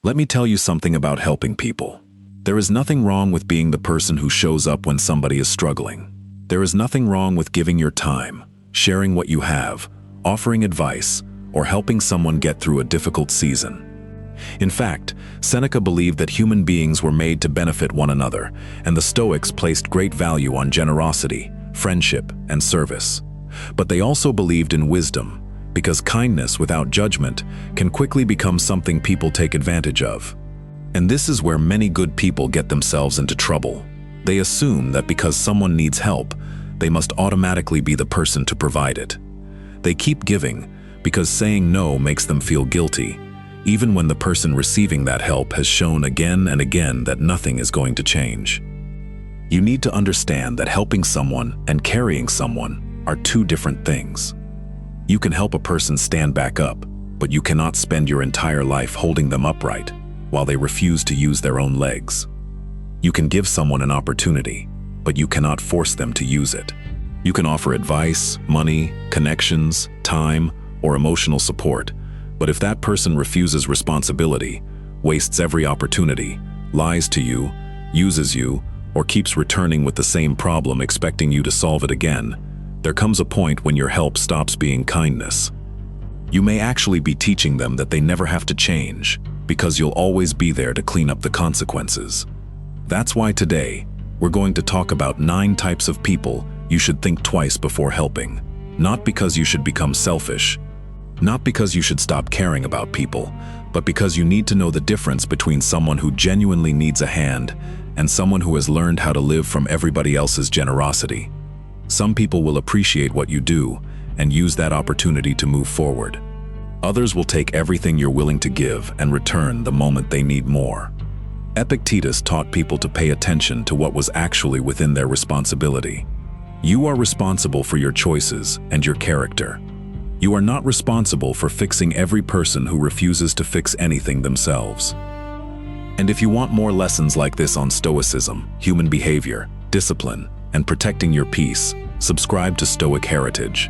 Let me tell you something about helping people. There is nothing wrong with being the person who shows up when somebody is struggling. There is nothing wrong with giving your time, sharing what you have, offering advice, or helping someone get through a difficult season. In fact, Seneca believed that human beings were made to benefit one another, and the Stoics placed great value on generosity, friendship, and service. But they also believed in wisdom, because kindness without judgment can quickly become something people take advantage of. And this is where many good people get themselves into trouble. They assume that because someone needs help, they must automatically be the person to provide it. They keep giving because saying no makes them feel guilty, even when the person receiving that help has shown again and again that nothing is going to change. You need to understand that helping someone and carrying someone are two different things. You can help a person stand back up, but you cannot spend your entire life holding them upright while they refuse to use their own legs. You can give someone an opportunity, but you cannot force them to use it. You can offer advice, money, connections, time, or emotional support, but if that person refuses responsibility, wastes every opportunity, lies to you, uses you, or keeps returning with the same problem expecting you to solve it again, there comes a point when your help stops being kindness. You may actually be teaching them that they never have to change, because you'll always be there to clean up the consequences. That's why today, we're going to talk about 9 types of people you should think twice before helping. Not because you should become selfish, not because you should stop caring about people, but because you need to know the difference between someone who genuinely needs a hand and someone who has learned how to live from everybody else's generosity. Some people will appreciate what you do and use that opportunity to move forward. Others will take everything you're willing to give and return the moment they need more. Epictetus taught people to pay attention to what was actually within their responsibility. You are responsible for your choices and your character. You are not responsible for fixing every person who refuses to fix anything themselves. And if you want more lessons like this on Stoicism, human behavior, discipline, and protecting your peace, subscribe to Stoic Heritage.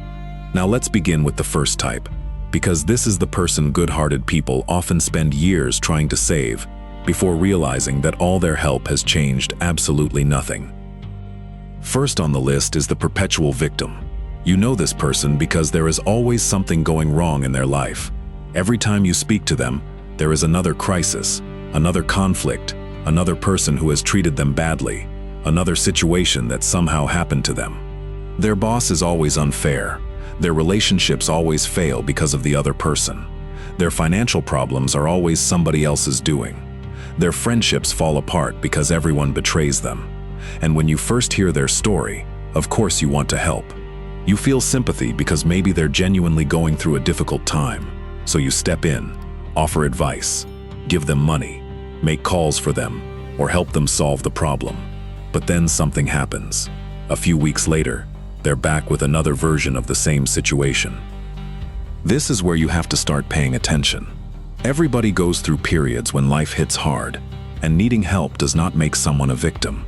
Now let's begin with the first type, because this is the person good-hearted people often spend years trying to save before realizing that all their help has changed absolutely nothing. First on the list is the perpetual victim. You know this person because there is always something going wrong in their life. Every time you speak to them, there is another crisis, another conflict, another person who has treated them badly, another situation that somehow happened to them. Their boss is always unfair. Their relationships always fail because of the other person. Their financial problems are always somebody else's doing. Their friendships fall apart because everyone betrays them. And when you first hear their story, of course you want to help. You feel sympathy because maybe they're genuinely going through a difficult time. So you step in, offer advice, give them money, make calls for them, or help them solve the problem. But then something happens. A few weeks later, they're back with another version of the same situation. This is where you have to start paying attention. Everybody goes through periods when life hits hard, and needing help does not make someone a victim.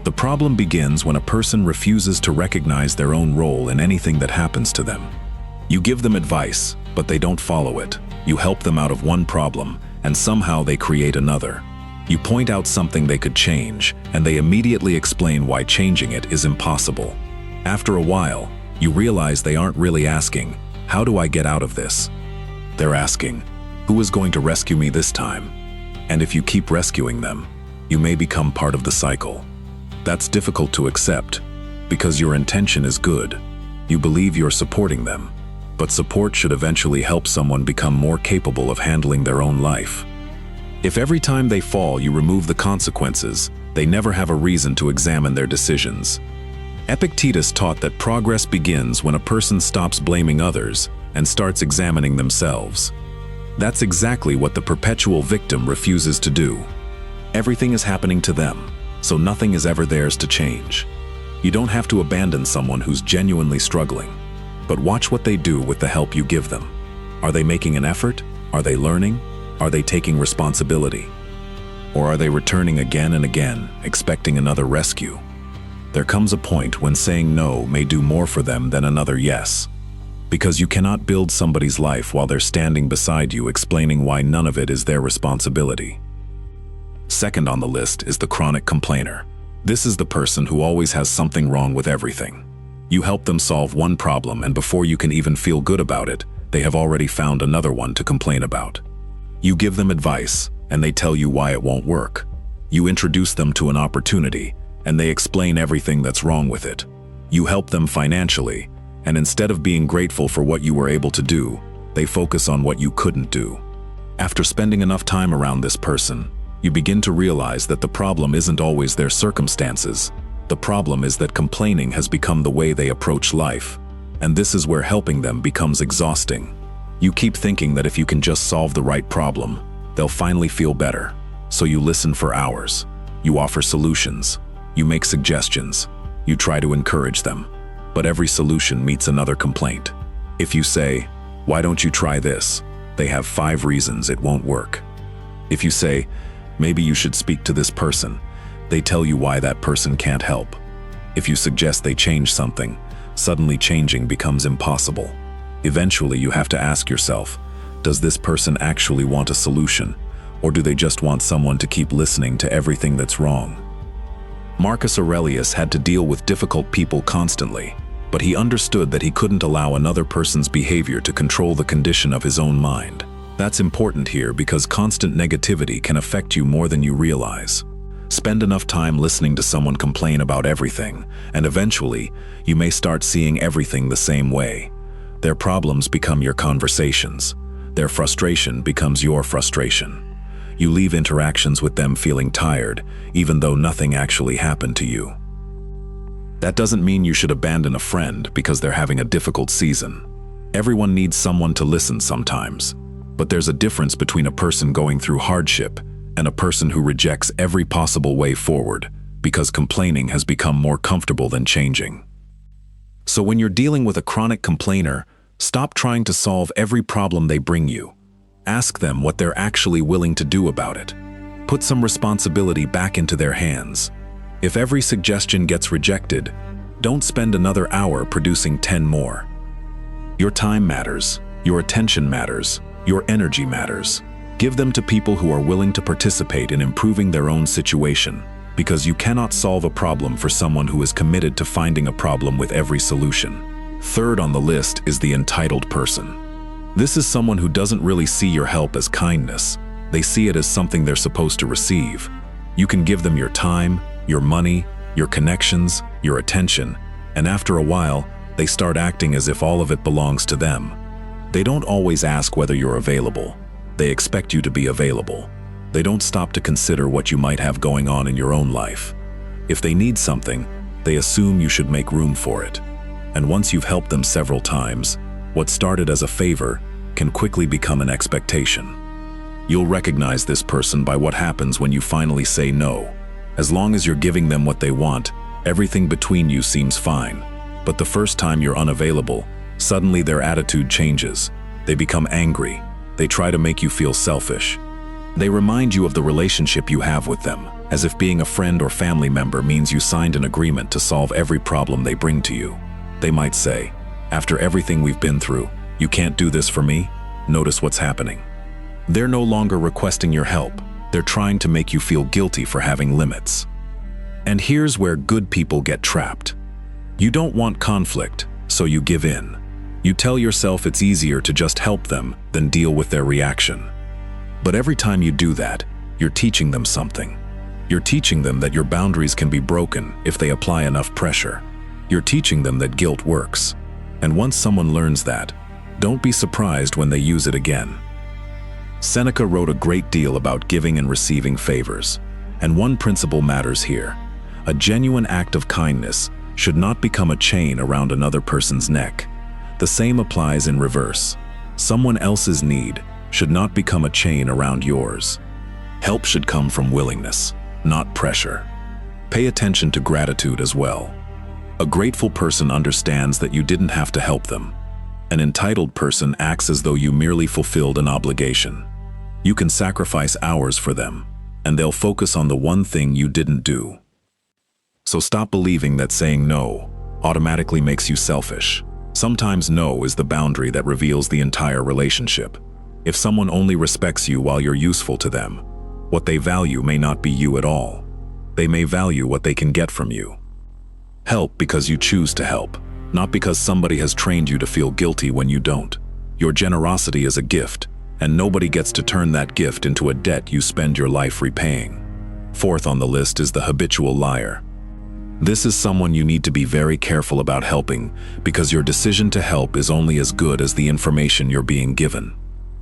The problem begins when a person refuses to recognize their own role in anything that happens to them. You give them advice, but they don't follow it. You help them out of one problem, and somehow they create another. You point out something they could change, and they immediately explain why changing it is impossible. After a while, you realize they aren't really asking, "How do I get out of this?" They're asking, "Who is going to rescue me this time?" And if you keep rescuing them, you may become part of the cycle. That's difficult to accept, because your intention is good. You believe you're supporting them, but support should eventually help someone become more capable of handling their own life. If every time they fall you remove the consequences, they never have a reason to examine their decisions. Epictetus taught that progress begins when a person stops blaming others and starts examining themselves. That's exactly what the perpetual victim refuses to do. Everything is happening to them, so nothing is ever theirs to change. You don't have to abandon someone who's genuinely struggling, but watch what they do with the help you give them. Are they making an effort? Are they learning? Are they taking responsibility? Or are they returning again and again, expecting another rescue? There comes a point when saying no may do more for them than another yes. Because you cannot build somebody's life while they're standing beside you explaining why none of it is their responsibility. Second on the list is the chronic complainer. This is the person who always has something wrong with everything. You help them solve one problem, and before you can even feel good about it, they have already found another one to complain about. You give them advice, and they tell you why it won't work. You introduce them to an opportunity, and they explain everything that's wrong with it. You help them financially, and instead of being grateful for what you were able to do, they focus on what you couldn't do. After spending enough time around this person, you begin to realize that the problem isn't always their circumstances. The problem is that complaining has become the way they approach life, and this is where helping them becomes exhausting. You keep thinking that if you can just solve the right problem, they'll finally feel better. So you listen for hours. You offer solutions. You make suggestions. You try to encourage them. But every solution meets another complaint. If you say, "Why don't you try this?" they have 5 reasons it won't work. If you say, "Maybe you should speak to this person," they tell you why that person can't help. If you suggest they change something, suddenly changing becomes impossible. Eventually you have to ask yourself, does this person actually want a solution, or do they just want someone to keep listening to everything that's wrong? Marcus Aurelius had to deal with difficult people constantly, but he understood that he couldn't allow another person's behavior to control the condition of his own mind. That's important here because constant negativity can affect you more than you realize. Spend enough time listening to someone complain about everything, and eventually, you may start seeing everything the same way. Their problems become your conversations. Their frustration becomes your frustration. You leave interactions with them feeling tired, even though nothing actually happened to you. That doesn't mean you should abandon a friend because they're having a difficult season. Everyone needs someone to listen sometimes, but there's a difference between a person going through hardship and a person who rejects every possible way forward because complaining has become more comfortable than changing. So when you're dealing with a chronic complainer, stop trying to solve every problem they bring you. Ask them what they're actually willing to do about it. Put some responsibility back into their hands. If every suggestion gets rejected, don't spend another hour producing 10 more. Your time matters, your attention matters, your energy matters. Give them to people who are willing to participate in improving their own situation, because you cannot solve a problem for someone who is committed to finding a problem with every solution. Third on the list is the entitled person. This is someone who doesn't really see your help as kindness. They see it as something they're supposed to receive. You can give them your time, your money, your connections, your attention, and after a while, they start acting as if all of it belongs to them. They don't always ask whether you're available. They expect you to be available. They don't stop to consider what you might have going on in your own life. If they need something, they assume you should make room for it. And once you've helped them several times, what started as a favor can quickly become an expectation. You'll recognize this person by what happens when you finally say no. As long as you're giving them what they want, everything between you seems fine. But the first time you're unavailable, suddenly their attitude changes. They become angry. They try to make you feel selfish. They remind you of the relationship you have with them, as if being a friend or family member means you signed an agreement to solve every problem they bring to you. They might say, "After everything we've been through, you can't do this for me?" Notice what's happening. They're no longer requesting your help. They're trying to make you feel guilty for having limits. And here's where good people get trapped. You don't want conflict, so you give in. You tell yourself it's easier to just help them than deal with their reaction. But every time you do that, you're teaching them something. You're teaching them that your boundaries can be broken if they apply enough pressure. You're teaching them that guilt works. And once someone learns that, don't be surprised when they use it again. Seneca wrote a great deal about giving and receiving favors, and one principle matters here. A genuine act of kindness should not become a chain around another person's neck. The same applies in reverse. Someone else's need should not become a chain around yours. Help should come from willingness, not pressure. Pay attention to gratitude as well. A grateful person understands that you didn't have to help them. An entitled person acts as though you merely fulfilled an obligation. You can sacrifice hours for them, and they'll focus on the one thing you didn't do. So stop believing that saying no automatically makes you selfish. Sometimes no is the boundary that reveals the entire relationship. If someone only respects you while you're useful to them, what they value may not be you at all. They may value what they can get from you. Help because you choose to help, not because somebody has trained you to feel guilty when you don't. Your generosity is a gift, and nobody gets to turn that gift into a debt you spend your life repaying. Fourth on the list is the habitual liar. This is someone you need to be very careful about helping, because your decision to help is only as good as the information you're being given.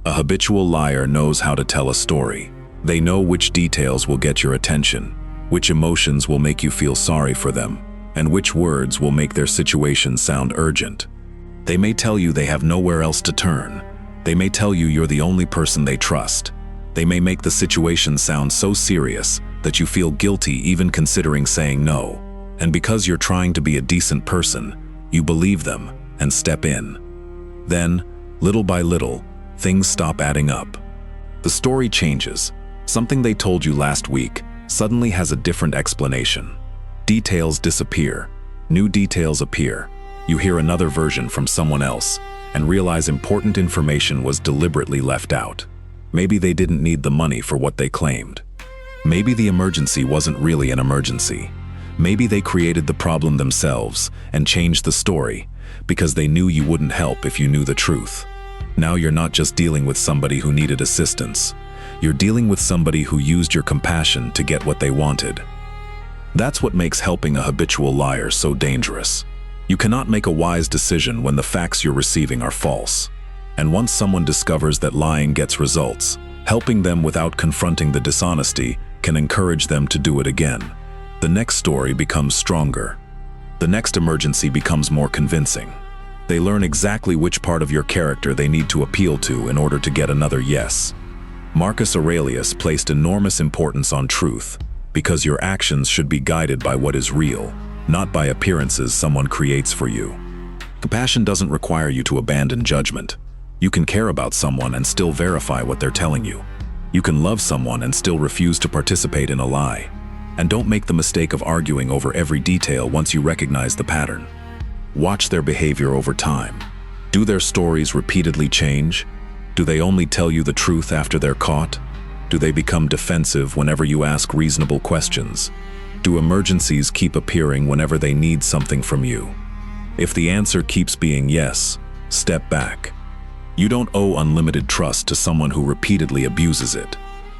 A habitual liar knows how to tell a story. They know which details will get your attention, which emotions will make you feel sorry for them, and which words will make their situation sound urgent. They may tell you they have nowhere else to turn. They may tell you you're the only person they trust. They may make the situation sound so serious that you feel guilty even considering saying no. And because you're trying to be a decent person, you believe them and step in. Then, little by little, things stop adding up. The story changes. Something they told you last week suddenly has a different explanation. Details disappear. New details appear. You hear another version from someone else and realize important information was deliberately left out. Maybe they didn't need the money for what they claimed. Maybe the emergency wasn't really an emergency. Maybe they created the problem themselves and changed the story because they knew you wouldn't help if you knew the truth. Now you're not just dealing with somebody who needed assistance. You're dealing with somebody who used your compassion to get what they wanted. That's what makes helping a habitual liar so dangerous. You cannot make a wise decision when the facts you're receiving are false. And once someone discovers that lying gets results, helping them without confronting the dishonesty can encourage them to do it again. The next story becomes stronger. The next emergency becomes more convincing. They learn exactly which part of your character they need to appeal to in order to get another yes. Marcus Aurelius placed enormous importance on truth, because your actions should be guided by what is real, not by appearances someone creates for you. Compassion doesn't require you to abandon judgment. You can care about someone and still verify what they're telling you. You can love someone and still refuse to participate in a lie. And don't make the mistake of arguing over every detail once you recognize the pattern. Watch their behavior over time. Do their stories repeatedly change? Do they only tell you the truth after they're caught? Do they become defensive whenever you ask reasonable questions? Do emergencies keep appearing whenever they need something from you? If the answer keeps being yes, step back. You don't owe unlimited trust to someone who repeatedly abuses it.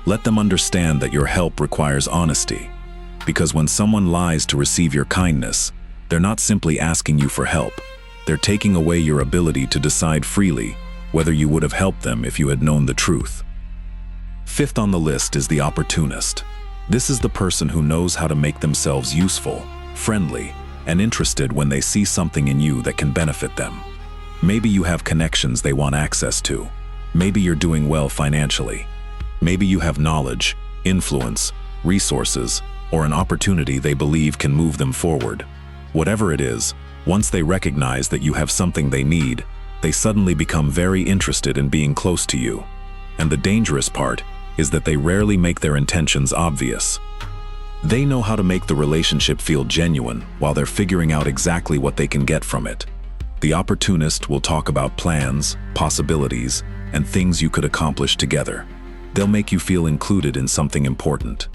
Let them understand that your help requires honesty. Because when someone lies to receive your kindness, they're not simply asking you for help. They're taking away your ability to decide freely whether you would have helped them if you had known the truth. Fifth on the list is the opportunist. This is the person who knows how to make themselves useful, friendly, and interested when they see something in you that can benefit them. Maybe you have connections they want access to. Maybe you're doing well financially. Maybe you have knowledge, influence, resources, or an opportunity they believe can move them forward. Whatever it is, once they recognize that you have something they need, they suddenly become very interested in being close to you. And the dangerous part is that they rarely make their intentions obvious. They know how to make the relationship feel genuine while they're figuring out exactly what they can get from it. The opportunist will talk about plans, possibilities, and things you could accomplish together. They'll make you feel included in something important.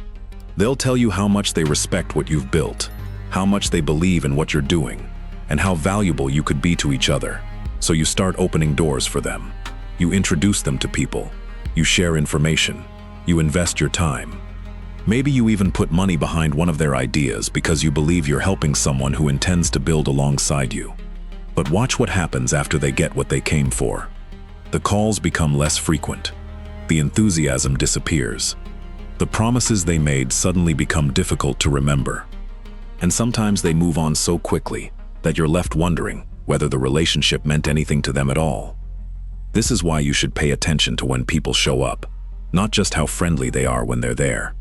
They'll tell you how much they respect what you've built, how much they believe in what you're doing, and how valuable you could be to each other. So you start opening doors for them. You introduce them to people. You share information. You invest your time. Maybe you even put money behind one of their ideas because you believe you're helping someone who intends to build alongside you. But watch what happens after they get what they came for. The calls become less frequent. The enthusiasm disappears. The promises they made suddenly become difficult to remember. And sometimes they move on so quickly that you're left wondering whether the relationship meant anything to them at all. This is why you should pay attention to when people show up, not just how friendly they are when they're there.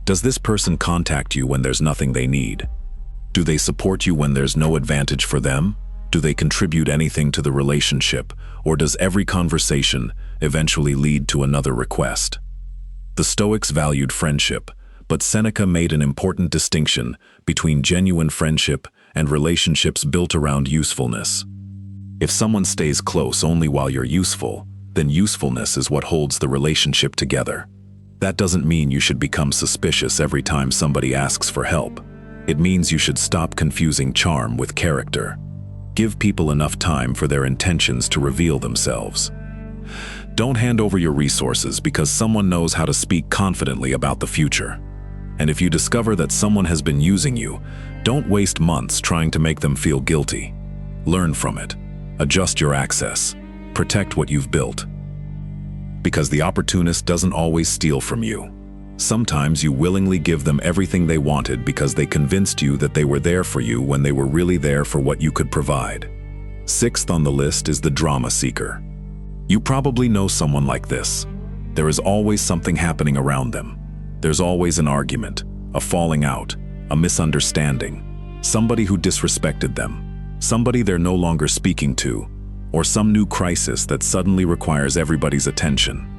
Does this person contact you when there's nothing they need? Do they support you when there's no advantage for them? Do they contribute anything to the relationship, or does every conversation eventually lead to another request? The Stoics valued friendship, but Seneca made an important distinction between genuine friendship and relationships built around usefulness. If someone stays close only while you're useful, then usefulness is what holds the relationship together. That doesn't mean you should become suspicious every time somebody asks for help. It means you should stop confusing charm with character. Give people enough time for their intentions to reveal themselves. Don't hand over your resources because someone knows how to speak confidently about the future. And if you discover that someone has been using you, don't waste months trying to make them feel guilty. Learn from it. Adjust your access. Protect what you've built. Because the opportunist doesn't always steal from you. Sometimes you willingly give them everything they wanted because they convinced you that they were there for you when they were really there for what you could provide. Sixth on the list is the drama seeker. You probably know someone like this. There is always something happening around them. There's always an argument, a falling out, a misunderstanding, somebody who disrespected them, somebody they're no longer speaking to, or some new crisis that suddenly requires everybody's attention.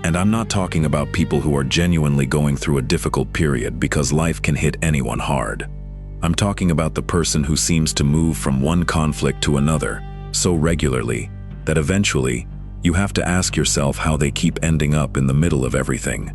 And I'm not talking about people who are genuinely going through a difficult period because life can hit anyone hard. I'm talking about the person who seems to move from one conflict to another so regularly that eventually you have to ask yourself how they keep ending up in the middle of everything.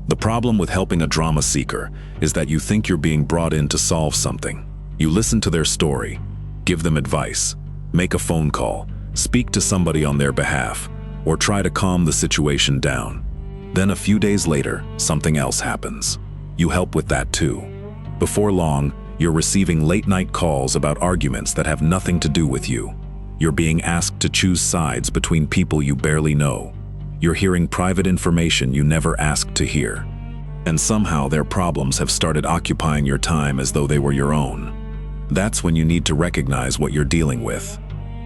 The problem with helping a drama seeker is that you think you're being brought in to solve something. You listen to their story, give them advice, make a phone call, speak to somebody on their behalf, or try to calm the situation down. Then a few days later, something else happens. You help with that too. Before long, you're receiving late-night calls about arguments that have nothing to do with you. You're being asked to choose sides between people you barely know. You're hearing private information you never asked to hear. And somehow their problems have started occupying your time as though they were your own. That's when you need to recognize what you're dealing with.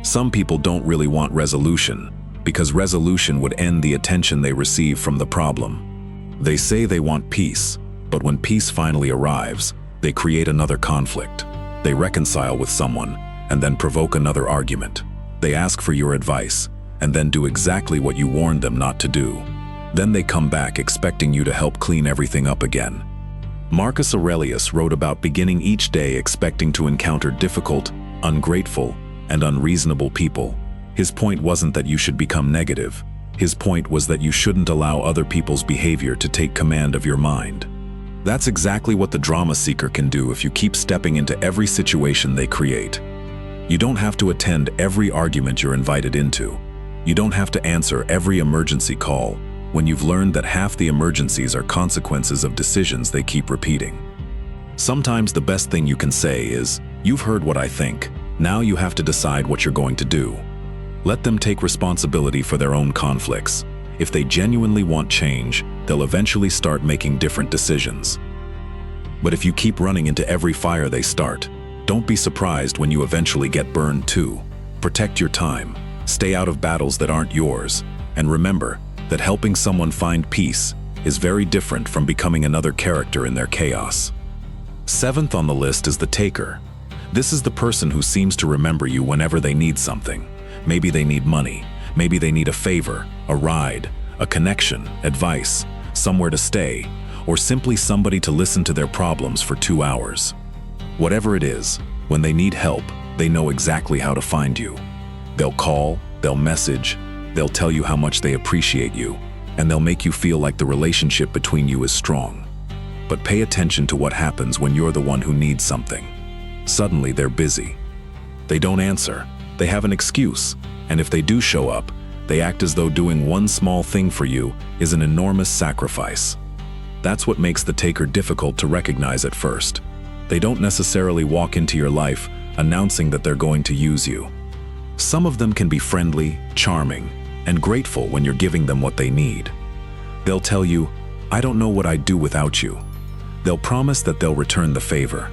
Some people don't really want resolution, because resolution would end the attention they receive from the problem. They say they want peace, but when peace finally arrives, they create another conflict. They reconcile with someone, and then provoke another argument. They ask for your advice, and then do exactly what you warned them not to do. Then they come back expecting you to help clean everything up again. Marcus Aurelius wrote about beginning each day expecting to encounter difficult, ungrateful, and unreasonable people. His point wasn't that you should become negative. His point was that you shouldn't allow other people's behavior to take command of your mind. That's exactly what the drama seeker can do if you keep stepping into every situation they create. You don't have to attend every argument you're invited into. You don't have to answer every emergency call when you've learned that half the emergencies are consequences of decisions they keep repeating. Sometimes the best thing you can say is, "You've heard what I think. Now you have to decide what you're going to do." Let them take responsibility for their own conflicts. If they genuinely want change, they'll eventually start making different decisions. But if you keep running into every fire they start, don't be surprised when you eventually get burned too. Protect your time, stay out of battles that aren't yours, and remember that helping someone find peace is very different from becoming another character in their chaos. Seventh on the list is the taker. This is the person who seems to remember you whenever they need something. Maybe they need money, maybe they need a favor, a ride, a connection, advice, somewhere to stay, or simply somebody to listen to their problems for 2 hours. Whatever it is, when they need help, they know exactly how to find you. They'll call, they'll message, they'll tell you how much they appreciate you, and they'll make you feel like the relationship between you is strong. But pay attention to what happens when you're the one who needs something. Suddenly they're busy. They don't answer. They have an excuse, and if they do show up, they act as though doing one small thing for you is an enormous sacrifice. That's what makes the taker difficult to recognize at first. They don't necessarily walk into your life announcing that they're going to use you. Some of them can be friendly, charming, and grateful when you're giving them what they need. They'll tell you, "I don't know what I'd do without you." They'll promise that they'll return the favor.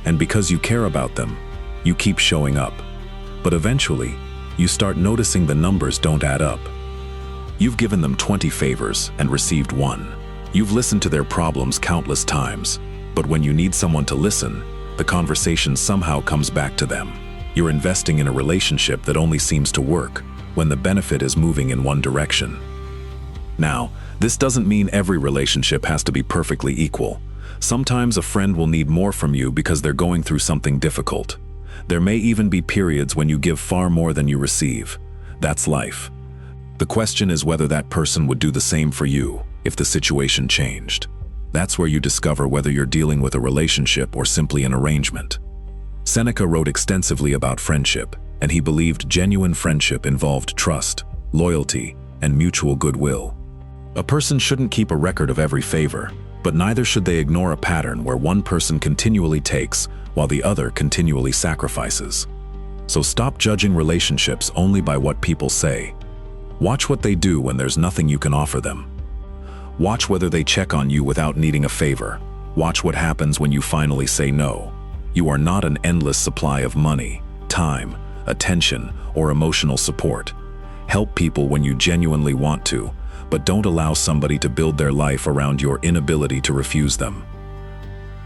And because you care about them, you keep showing up. But eventually, you start noticing the numbers don't add up. You've given them 20 favors and received 1. You've listened to their problems countless times, but when you need someone to listen, the conversation somehow comes back to them. You're investing in a relationship that only seems to work when the benefit is moving in one direction. Now, this doesn't mean every relationship has to be perfectly equal. Sometimes a friend will need more from you because they're going through something difficult. There may even be periods when you give far more than you receive. That's life. The question is whether that person would do the same for you if the situation changed. That's where you discover whether you're dealing with a relationship or simply an arrangement. Seneca wrote extensively about friendship, and he believed genuine friendship involved trust, loyalty, and mutual goodwill. A person shouldn't keep a record of every favor, but neither should they ignore a pattern where one person continually takes while the other continually sacrifices. So stop judging relationships only by what people say. Watch what they do when there's nothing you can offer them. Watch whether they check on you without needing a favor. Watch what happens when you finally say no. You are not an endless supply of money, time, attention, or emotional support. Help people when you genuinely want to, but don't allow somebody to build their life around your inability to refuse them.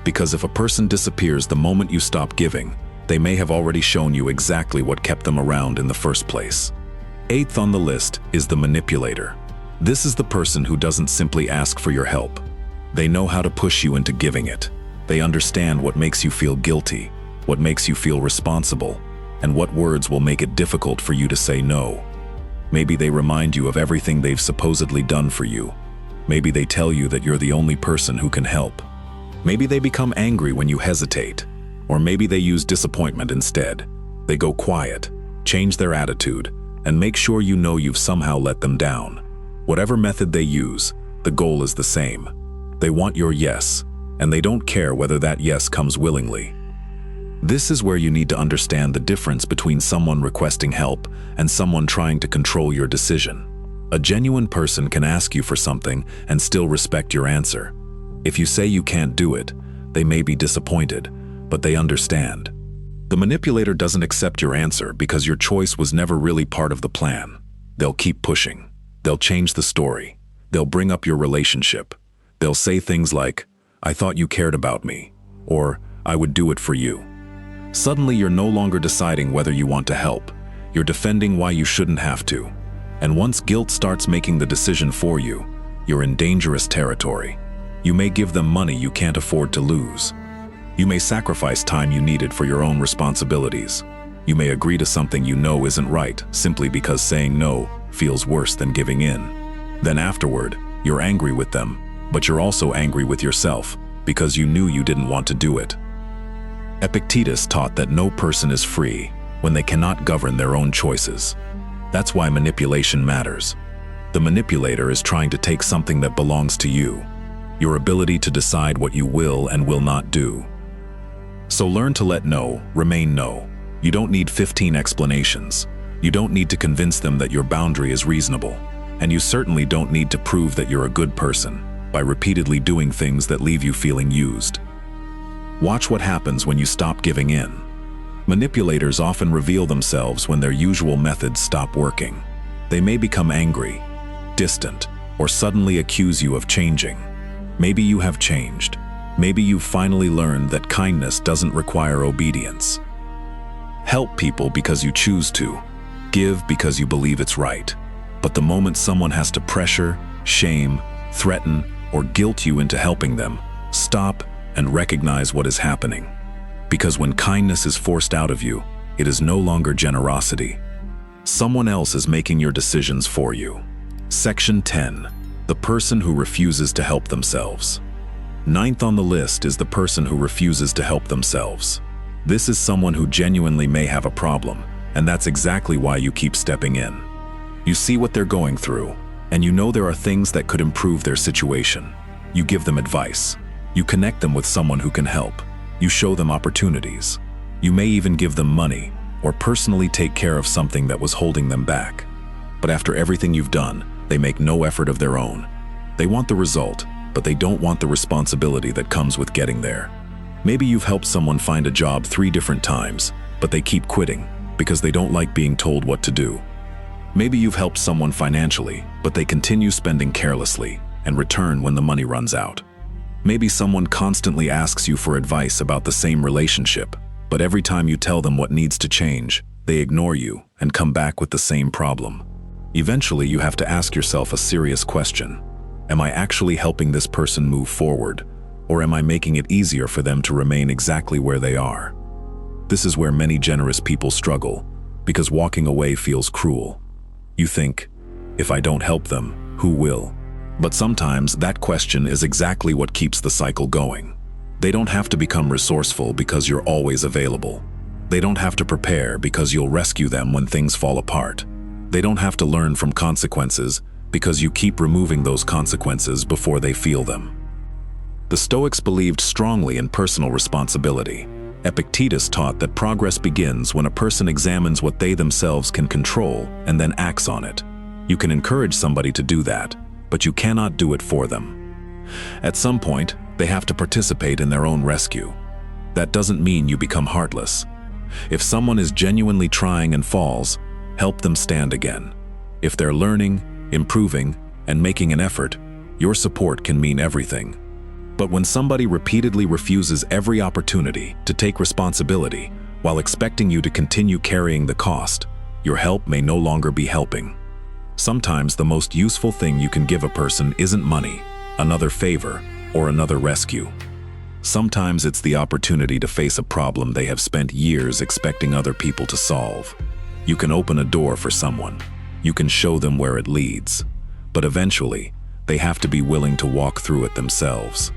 Because if a person disappears the moment you stop giving, they may have already shown you exactly what kept them around in the first place. 8th on the list is the manipulator. This is the person who doesn't simply ask for your help. They know how to push you into giving it. They understand what makes you feel guilty, what makes you feel responsible, and what words will make it difficult for you to say no. Maybe they remind you of everything they've supposedly done for you. Maybe they tell you that you're the only person who can help. Maybe they become angry when you hesitate, or maybe they use disappointment instead. They go quiet, change their attitude, and make sure you know you've somehow let them down. Whatever method they use, the goal is the same. They want your yes, and they don't care whether that yes comes willingly. This is where you need to understand the difference between someone requesting help and someone trying to control your decision. A genuine person can ask you for something and still respect your answer. If you say you can't do it, they may be disappointed, but they understand. The manipulator doesn't accept your answer because your choice was never really part of the plan. They'll keep pushing. They'll change the story. They'll bring up your relationship. They'll say things like, "I thought you cared about me," or "I would do it for you." Suddenly you're no longer deciding whether you want to help. You're defending why you shouldn't have to. And once guilt starts making the decision for you, you're in dangerous territory. You may give them money you can't afford to lose. You may sacrifice time you needed for your own responsibilities. You may agree to something you know isn't right simply because saying no feels worse than giving in. Then afterward, you're angry with them, but you're also angry with yourself because you knew you didn't want to do it. Epictetus taught that no person is free when they cannot govern their own choices. That's why manipulation matters. The manipulator is trying to take something that belongs to you, your ability to decide what you will and will not do. So learn to let no remain no. You don't need 15 explanations. You don't need to convince them that your boundary is reasonable. And you certainly don't need to prove that you're a good person by repeatedly doing things that leave you feeling used. Watch what happens when you stop giving in. Manipulators often reveal themselves when their usual methods stop working. They may become angry, distant, or suddenly accuse you of changing. Maybe you have changed. Maybe you've finally learned that kindness doesn't require obedience. Help people because you choose to. Give because you believe it's right. But the moment someone has to pressure, shame, threaten, or guilt you into helping them, stop and recognize what is happening. Because when kindness is forced out of you, it is no longer generosity. Someone else is making your decisions for you. Section 10. The person who refuses to help themselves. 9th on the list is the person who refuses to help themselves. This is someone who genuinely may have a problem, and that's exactly why you keep stepping in. You see what they're going through, and you know there are things that could improve their situation. You give them advice. You connect them with someone who can help. You show them opportunities. You may even give them money or personally take care of something that was holding them back. But after everything you've done, they make no effort of their own. They want the result, but they don't want the responsibility that comes with getting there. Maybe you've helped someone find a job 3 different times, but they keep quitting because they don't like being told what to do. Maybe you've helped someone financially, but they continue spending carelessly and return when the money runs out. Maybe someone constantly asks you for advice about the same relationship, but every time you tell them what needs to change, they ignore you and come back with the same problem. Eventually, you have to ask yourself a serious question. Am I actually helping this person move forward, or am I making it easier for them to remain exactly where they are? This is where many generous people struggle, because walking away feels cruel. You think, if I don't help them, who will? But sometimes that question is exactly what keeps the cycle going. They don't have to become resourceful because you're always available. They don't have to prepare because you'll rescue them when things fall apart. They don't have to learn from consequences because you keep removing those consequences before they feel them. The Stoics believed strongly in personal responsibility. Epictetus taught that progress begins when a person examines what they themselves can control and then acts on it. You can encourage somebody to do that, but you cannot do it for them. At some point, they have to participate in their own rescue. That doesn't mean you become heartless. If someone is genuinely trying and falls, help them stand again. If they're learning, improving, and making an effort, your support can mean everything. But when somebody repeatedly refuses every opportunity to take responsibility while expecting you to continue carrying the cost, your help may no longer be helping. Sometimes the most useful thing you can give a person isn't money, another favor, or another rescue. Sometimes it's the opportunity to face a problem they have spent years expecting other people to solve. You can open a door for someone. You can show them where it leads. But eventually, they have to be willing to walk through it themselves.